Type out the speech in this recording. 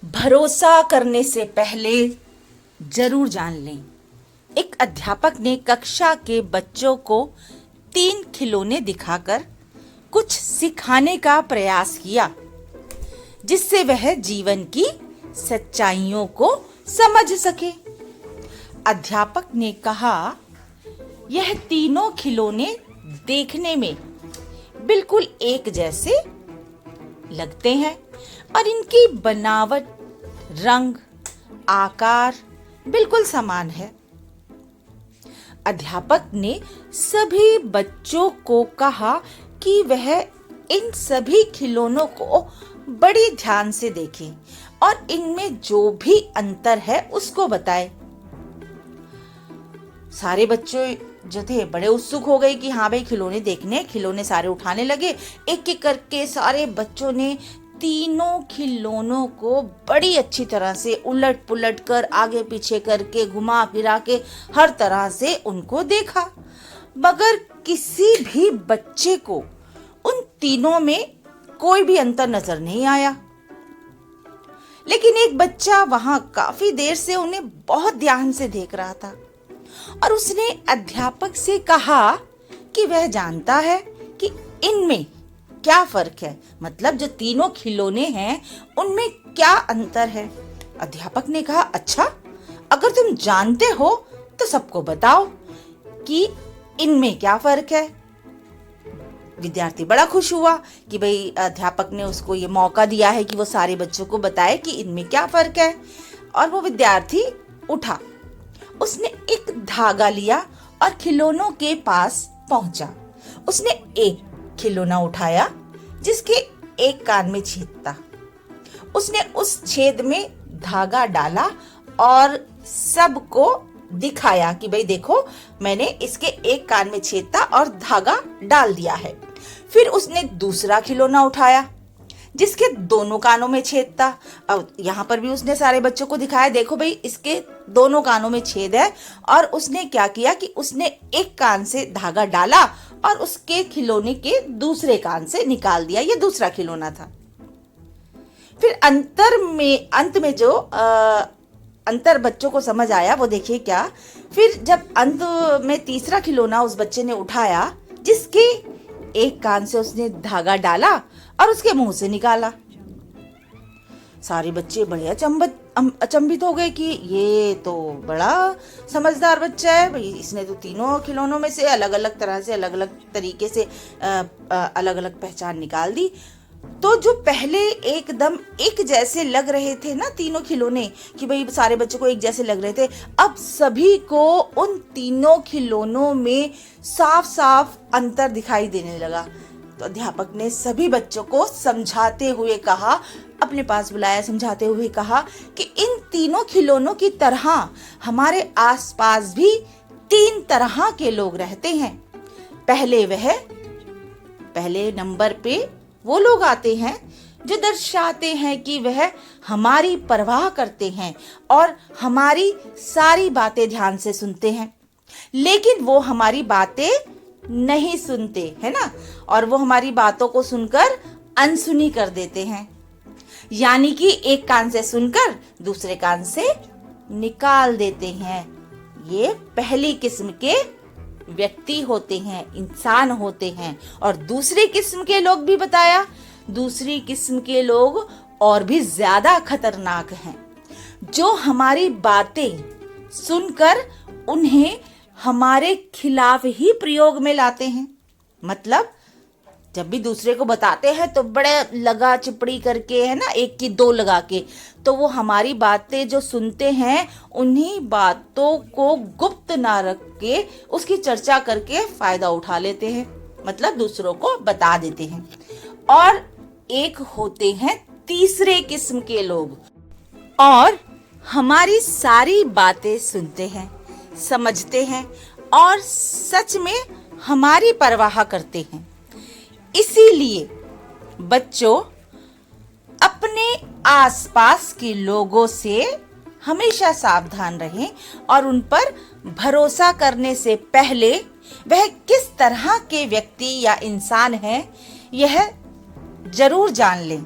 भरोसा करने से पहले जरूर जान लें। एक अध्यापक ने कक्षा के बच्चों को 3 खिलौने दिखाकर कुछ सिखाने का प्रयास किया, जिससे वह जीवन की सच्चाइयों को समझ सके। अध्यापक ने कहा, यह तीनों खिलौने देखने में बिल्कुल एक जैसे लगते हैं और इनकी बनावट, रंग, आकार बिल्कुल समान है। अध्यापक ने सभी बच्चों को कहा कि वह इन सभी खिलौनों को बड़ी ध्यान से देखें और इनमें जो भी अंतर है उसको बताएं। सारे बच्चे जो थे बड़े उत्सुक हो गए कि हाँ भाई खिलौने देखने। खिलौने सारे उठाने लगे। एक एक करके सारे बच्चों ने तीनों खिलौनों को बड़ी अच्छी तरह से उलट पुलट कर, आगे पीछे करके, घुमा फिरा के हर तरह से उनको देखा, मगर किसी भी बच्चे को उन तीनों में कोई भी अंतर नजर नहीं आया। लेकिन एक बच्चा वहां काफी देर से उन्हें बहुत ध्यान से देख रहा था और उसने अध्यापक से कहा कि वह जानता है कि इनमें क्या फर्क है, मतलब जो तीनों खिलौने हैं उनमें क्या अंतर है। अध्यापक ने कहा, अच्छा, अगर तुम जानते हो तो सबको बताओ कि इनमें क्या फर्क है। विद्यार्थी बड़ा खुश हुआ कि भाई अध्यापक ने उसको ये मौका दिया है कि वो सारे बच्चों को बताए कि इनमें क्या फर्क है। और वो विद्यार्थी उठा, उसने एक धागा लिया और खिलौनों के पास पहुंचा। उसने एक खिलौना उठाया जिसके एक कान में छेद था। उसने उस छेद में धागा डाला और सबको दिखाया कि भाई देखो, मैंने इसके एक कान में छेद था और धागा डाल दिया है। फिर उसने दूसरा खिलौना उठाया जिसके दोनों कानों में छेद था। अब यहाँ पर भी उसने सारे बच्चों को दिखाया, देखो भाई इसके दोनों कानों में छेद है। और उसने क्या किया कि उसने एक कान से धागा डाला और उसके खिलौने के दूसरे कान से निकाल दिया। ये दूसरा खिलौना था। फिर अंत में जो अंतर बच्चों को समझ आया वो देखिए क्या। फिर जब अंत में तीसरा खिलौना उस बच्चे ने उठाया जिसके एक कान से उसने धागा डाला और उसके मुंह से निकाला। सारे बच्चे बड़े अचंभित हो गए कि ये तो बड़ा समझदार बच्चा है भाई, इसने तो तीनों खिलौनों में से अलग अलग तरह से, अलग अलग तरीके से अलग अलग पहचान निकाल दी। तो जो पहले एकदम एक जैसे लग रहे थे ना तीनों खिलौने, कि भाई सारे बच्चों को एक जैसे लग रहे थे, अब सभी को उन तीनों खिलौनों में साफ साफ अंतर दिखाई देने लगा। तो अध्यापक ने सभी बच्चों को समझाते हुए कहा, अपने पास बुलाया, समझाते हुए कहा कि इन तीनों खिलौनों की तरह हमारे आसपास भी 3 तरह के लोग रहते हैं। पहले नंबर पे वो लोग आते हैं जो दर्शाते हैं कि वह हमारी परवाह करते हैं और हमारी सारी बातें ध्यान से सुनते हैं, लेकिन वो हमारी बातें नहीं सुनते है ना, और वो हमारी बातों को सुनकर अनसुनी कर देते हैं, यानी कि एक कान से सुनकर दूसरे कान से निकाल देते हैं। ये पहली किस्म के व्यक्ति होते हैं, इंसान होते हैं। और दूसरी किस्म के लोग भी बताया, दूसरी किस्म के लोग और भी ज्यादा खतरनाक हैं, जो हमारी बातें सुनकर उन्हें हमारे खिलाफ ही प्रयोग में लाते हैं। मतलब जब भी दूसरे को बताते हैं तो बड़े लगा चिपड़ी करके, है ना, 1 की 2 लगा के, तो वो हमारी बातें जो सुनते हैं उन्हीं बातों को गुप्त ना रख के उसकी चर्चा करके फायदा उठा लेते हैं, मतलब दूसरों को बता देते हैं। और एक होते हैं तीसरे किस्म के लोग, और हमारी सारी बातें सुनते हैं, समझते हैं और सच में हमारी परवाह करते हैं। इसीलिए बच्चों, अपने आसपास के लोगों से हमेशा सावधान रहें और उन पर भरोसा करने से पहले वह किस तरह के व्यक्ति या इंसान है यह जरूर जान लें।